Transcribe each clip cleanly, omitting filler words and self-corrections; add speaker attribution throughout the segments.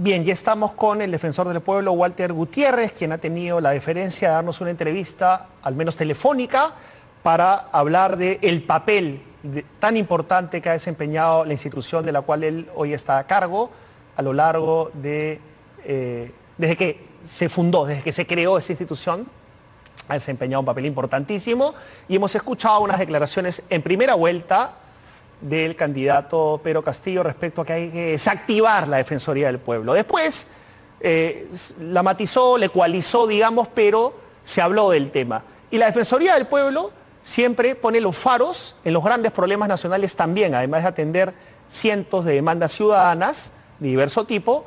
Speaker 1: Bien, ya estamos con el defensor del pueblo, Walter Gutiérrez, quien ha tenido la deferencia de darnos una entrevista, al menos telefónica, para hablar del papel tan importante que ha desempeñado la institución de la cual él hoy está a cargo a lo largo de, desde que se fundó, desde que se creó esta institución. Ha desempeñado un papel importantísimo y hemos escuchado unas declaraciones en primera vuelta del candidato Pedro Castillo respecto a que hay que desactivar la Defensoría del Pueblo. Después la matizó, le ecualizó, digamos, pero se habló del tema. Y la Defensoría del Pueblo siempre pone los faros en los grandes problemas nacionales también, además de atender cientos de demandas ciudadanas de diverso tipo,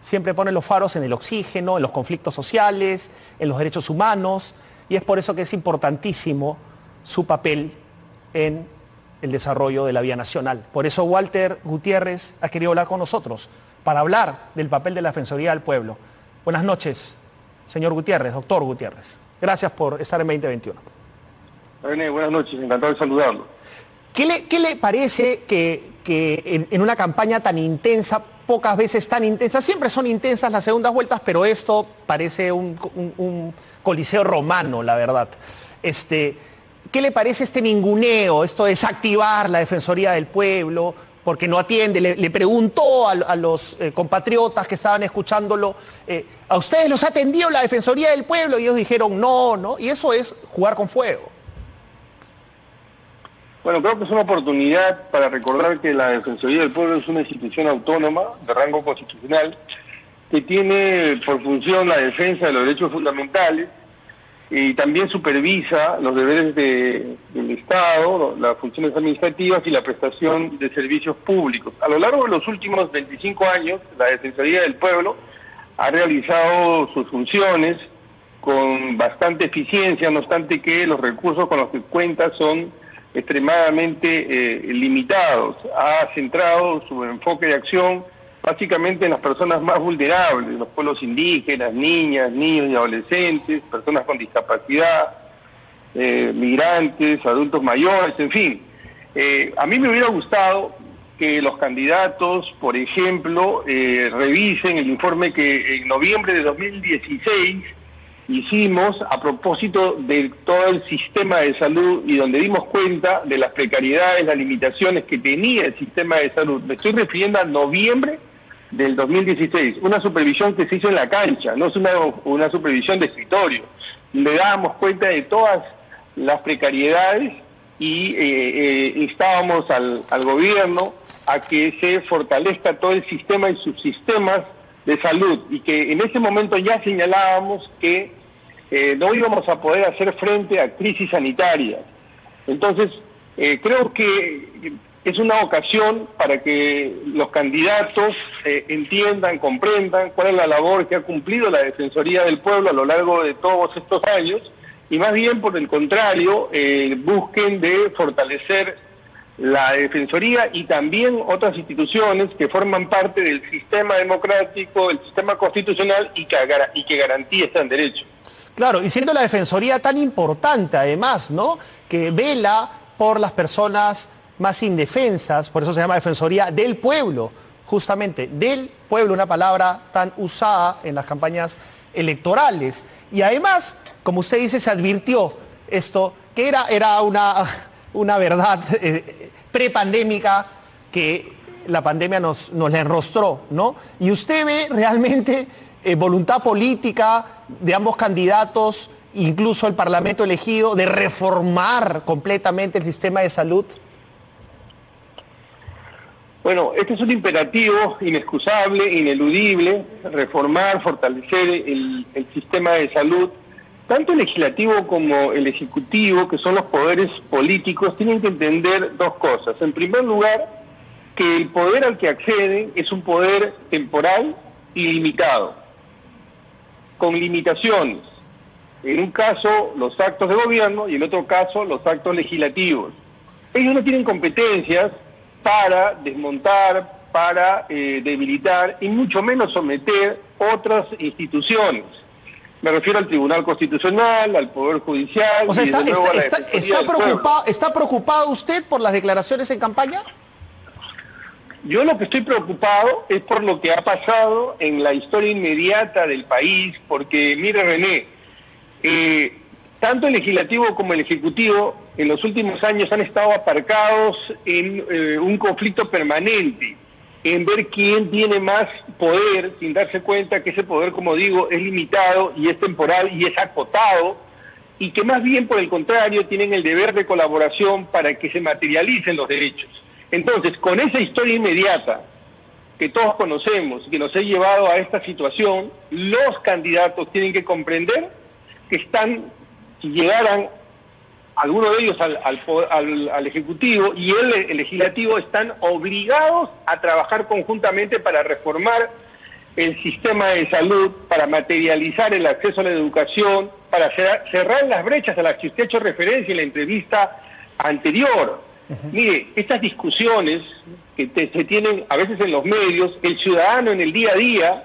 Speaker 1: siempre pone los faros en el oxígeno, en los conflictos sociales, en los derechos humanos, y es por eso que es importantísimo su papel en el desarrollo de la vía nacional. Por eso Walter Gutiérrez ha querido hablar con nosotros para hablar del papel de la Defensoría del Pueblo. Buenas noches, señor Gutiérrez, doctor Gutiérrez. Gracias por estar en 2021.
Speaker 2: René, buenas noches, encantado de saludarlo.
Speaker 1: ¿Qué le parece que en una campaña tan intensa, pocas veces tan intensa, siempre son intensas las segundas vueltas, pero esto parece un coliseo romano, la verdad? ¿Qué le parece este ninguneo, esto de desactivar la Defensoría del Pueblo, porque no atiende? Le preguntó a los compatriotas que estaban escuchándolo, ¿a ustedes los ha atendido la Defensoría del Pueblo? Y ellos dijeron no, y eso es jugar con fuego.
Speaker 2: Bueno, creo que es una oportunidad para recordar que la Defensoría del Pueblo es una institución autónoma de rango constitucional que tiene por función la defensa de los derechos fundamentales y también supervisa los deberes del Estado, las funciones administrativas y la prestación de servicios públicos. A lo largo de los últimos 25 años, la Defensoría del Pueblo ha realizado sus funciones con bastante eficiencia, no obstante que los recursos con los que cuenta son extremadamente limitados. Ha centrado su enfoque de acción básicamente en las personas más vulnerables, los pueblos indígenas, niñas, niños y adolescentes, personas con discapacidad, migrantes, adultos mayores, en fin. A mí me hubiera gustado que los candidatos, por ejemplo, revisen el informe que en noviembre de 2016 hicimos a propósito de todo el sistema de salud y donde dimos cuenta de las precariedades, las limitaciones que tenía el sistema de salud. Me estoy refiriendo a noviembre del 2016, una supervisión que se hizo en la cancha, no es una supervisión de escritorio. Le dábamos cuenta de todas las precariedades y instábamos al gobierno a que se fortalezca todo el sistema y subsistemas de salud, y que en ese momento ya señalábamos que no íbamos a poder hacer frente a crisis sanitarias. Entonces, creo que es una ocasión para que los candidatos entiendan, comprendan cuál es la labor que ha cumplido la Defensoría del Pueblo a lo largo de todos estos años, y más bien, por el contrario, busquen de fortalecer la Defensoría y también otras instituciones que forman parte del sistema democrático, del sistema constitucional y que garantizan derechos.
Speaker 1: Claro, y siendo la Defensoría tan importante además, ¿no?, que vela por las personas más indefensas, por eso se llama Defensoría del Pueblo, justamente, del pueblo, una palabra tan usada en las campañas electorales. Y además, como usted dice, se advirtió esto, que era una verdad prepandémica que la pandemia nos la enrostró, ¿no? Y usted ve realmente voluntad política de ambos candidatos, incluso el Parlamento elegido, de reformar completamente el sistema de salud.
Speaker 2: Bueno, este es un imperativo inexcusable, ineludible: reformar, fortalecer el sistema de salud. Tanto el legislativo como el ejecutivo, que son los poderes políticos, tienen que entender dos cosas. En primer lugar, que el poder al que acceden es un poder temporal y limitado, con limitaciones. En un caso, los actos de gobierno, y en otro caso, los actos legislativos. Ellos no tienen competencias para desmontar, para debilitar, y mucho menos someter otras instituciones. Me refiero al Tribunal Constitucional, al Poder Judicial.
Speaker 1: O sea,
Speaker 2: y desde luego a la Defensoría del Pueblo.
Speaker 1: ¿Está preocupado usted por las declaraciones en campaña?
Speaker 2: Yo lo que estoy preocupado es por lo que ha pasado en la historia inmediata del país, porque, mire René, tanto el legislativo como el ejecutivo en los últimos años han estado aparcados en un conflicto permanente, en ver quién tiene más poder, sin darse cuenta que ese poder, como digo, es limitado y es temporal y es acotado, y que más bien, por el contrario, tienen el deber de colaboración para que se materialicen los derechos. Entonces, con esa historia inmediata que todos conocemos y que nos ha llevado a esta situación, los candidatos tienen que comprender que si llegaran algunos de ellos al Ejecutivo y el Legislativo, están obligados a trabajar conjuntamente para reformar el sistema de salud, para materializar el acceso a la educación, para cerrar las brechas a las que usted ha hecho referencia en la entrevista anterior. Mire, estas discusiones que se tienen a veces en los medios, el ciudadano en el día a día,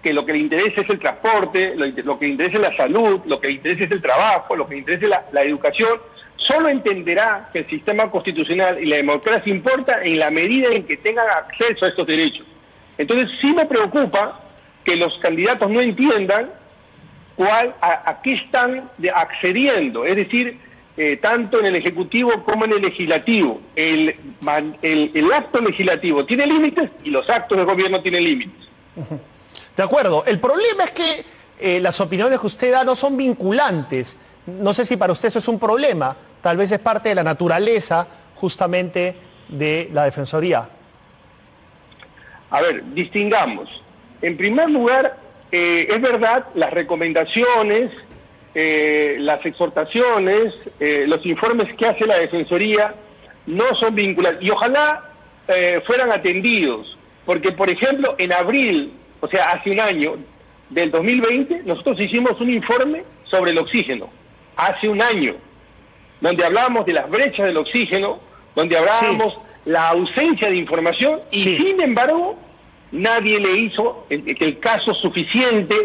Speaker 2: que lo que le interesa es el transporte, lo que le interesa es la salud, lo que le interesa es el trabajo, lo que le interesa es la educación, solo entenderá que el sistema constitucional y la democracia importa en la medida en que tengan acceso a estos derechos. Entonces sí me preocupa que los candidatos no entiendan a qué están accediendo, es decir, tanto en el Ejecutivo como en el Legislativo. El acto legislativo tiene límites y los actos de gobierno tienen límites.
Speaker 1: De acuerdo. El problema es que las opiniones que usted da no son vinculantes. No sé si para usted eso es un problema. Tal vez es parte de la naturaleza justamente de la Defensoría.
Speaker 2: A ver, distingamos. En primer lugar, es verdad, las recomendaciones, las exhortaciones, los informes que hace la Defensoría no son vinculantes. Y ojalá fueran atendidos. Porque, por ejemplo, en abril, o sea, hace un año, del 2020, nosotros hicimos un informe sobre el oxígeno. Hace un año, donde hablábamos de las brechas del oxígeno, donde hablábamos la ausencia de información y sin embargo nadie le hizo el caso suficiente,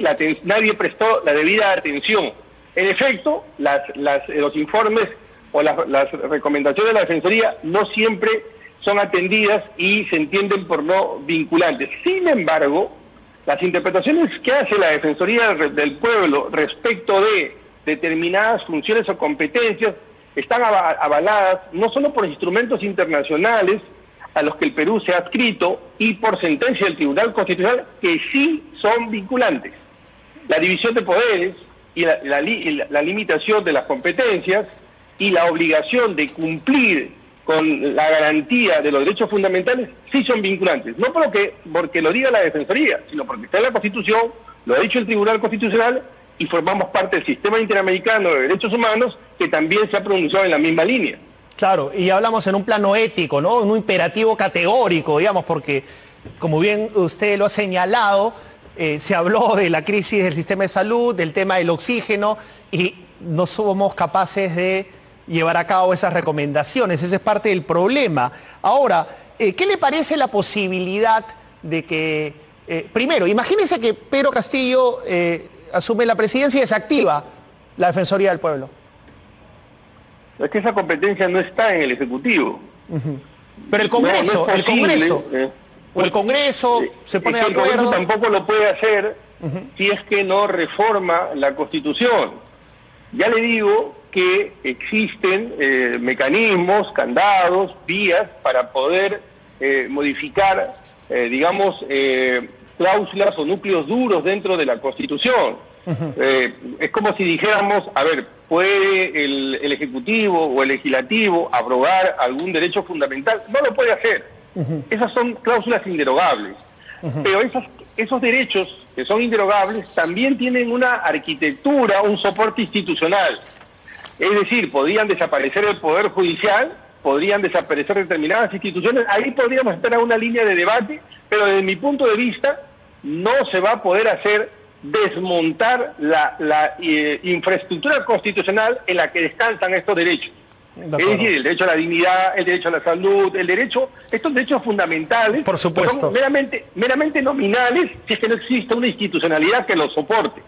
Speaker 2: nadie prestó la debida atención. En efecto, los informes o las recomendaciones de la Defensoría no siempre son atendidas y se entienden por no vinculantes. Sin embargo, las interpretaciones que hace la Defensoría del Pueblo respecto de determinadas funciones o competencias están avaladas no solo por instrumentos internacionales a los que el Perú se ha adscrito y por sentencia del Tribunal Constitucional que sí son vinculantes. La división de poderes y la limitación de las competencias y la obligación de cumplir con la garantía de los derechos fundamentales sí son vinculantes. No porque lo diga la Defensoría, sino porque está en la Constitución, lo ha dicho el Tribunal Constitucional y formamos parte del sistema interamericano de derechos humanos que también se ha pronunciado en la misma línea.
Speaker 1: Claro, y hablamos en un plano ético, ¿no? En un imperativo categórico, digamos, porque, como bien usted lo ha señalado, se habló de la crisis del sistema de salud, del tema del oxígeno, y no somos capaces de llevar a cabo esas recomendaciones. Ese es parte del problema. Ahora, ¿qué le parece la posibilidad de que, primero, imagínense que Pedro Castillo asume la presidencia y desactiva la Defensoría del Pueblo?
Speaker 2: Es que esa competencia no está en el Ejecutivo.
Speaker 1: Pero el Congreso,
Speaker 2: no es posible,
Speaker 1: el Congreso se pone de acuerdo.
Speaker 2: El Congreso tampoco lo puede hacer si es que no reforma la Constitución. Ya le digo que existen mecanismos, candados, vías para poder modificar, digamos, cláusulas o núcleos duros dentro de la Constitución. Es como si dijéramos, a ver, ¿puede el Ejecutivo o el Legislativo abrogar algún derecho fundamental? No lo puede hacer. Esas son cláusulas inderogables. Pero esos derechos que son inderogables también tienen una arquitectura, un soporte institucional. Es decir, podrían desaparecer el Poder Judicial, podrían desaparecer determinadas instituciones, ahí podríamos estar a una línea de debate, pero desde mi punto de vista no se va a poder hacer desmontar la infraestructura constitucional en la que descansan estos derechos. Es decir, el derecho a la dignidad, el derecho a la salud, estos derechos fundamentales,
Speaker 1: por supuesto,
Speaker 2: son meramente nominales si es que no existe una institucionalidad que los soporte.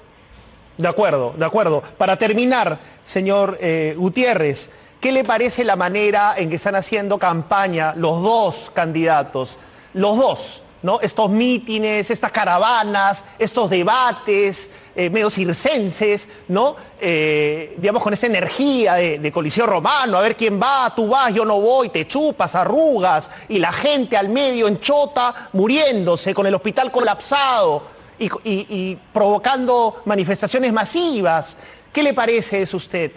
Speaker 1: De acuerdo, de acuerdo. Para terminar, señor Gutiérrez, ¿qué le parece la manera en que están haciendo campaña los dos candidatos? los dos, ¿no? Estos mítines, estas caravanas, estos debates medio circenses, ¿no? Digamos, con esa energía de Coliseo Romano, a ver quién va, tú vas, yo no voy, te chupas, arrugas, y la gente al medio en chota muriéndose, con el hospital colapsado y provocando manifestaciones masivas. ¿Qué le parece eso a usted?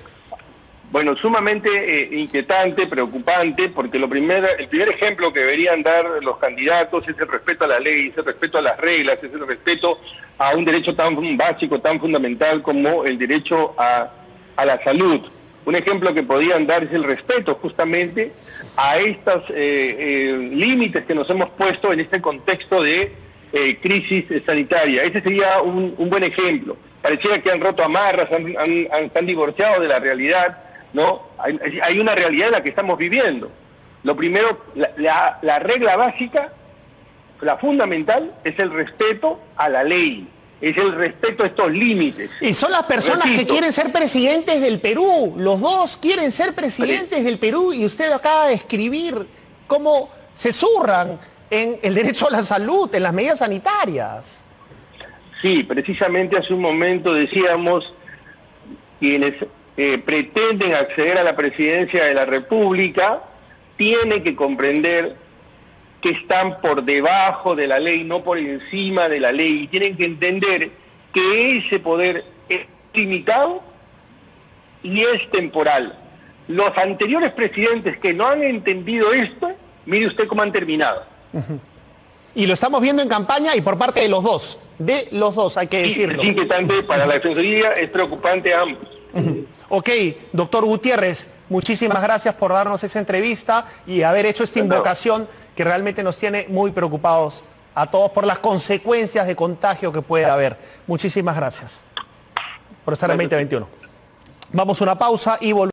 Speaker 2: Bueno, sumamente inquietante, preocupante, porque el primer ejemplo que deberían dar los candidatos es el respeto a la ley, es el respeto a las reglas, es el respeto a un derecho tan básico, tan fundamental como el derecho a la salud. Un ejemplo que podían dar es el respeto justamente a estos límites que nos hemos puesto en este contexto de crisis sanitaria. Ese sería un buen ejemplo. Pareciera que han roto amarras, han divorciado de la realidad, ¿no? Hay una realidad en la que estamos viviendo. Lo primero, la regla básica, la fundamental, es el respeto a la ley, es el respeto a estos límites.
Speaker 1: Y son las personas que quieren ser presidentes del Perú, los dos quieren ser presidentes del Perú, y usted acaba de escribir cómo se zurran en el derecho a la salud, en las medidas sanitarias.
Speaker 2: Sí, precisamente hace un momento decíamos, quienes pretenden acceder a la presidencia de la República tienen que comprender que están por debajo de la ley, no por encima de la ley, y tienen que entender que ese poder es limitado y es temporal. Los anteriores presidentes que no han entendido esto, mire usted cómo han terminado.
Speaker 1: Y lo estamos viendo en campaña y por parte de los dos, hay que decirlo.
Speaker 2: Es inquietante para la Defensoría, es preocupante a ambos.
Speaker 1: Ok, doctor Gutiérrez, muchísimas gracias por darnos esa entrevista y haber hecho esta invocación que realmente nos tiene muy preocupados a todos por las consecuencias de contagio que puede haber. Muchísimas gracias por estar en 2021. Vamos a una pausa y volvemos.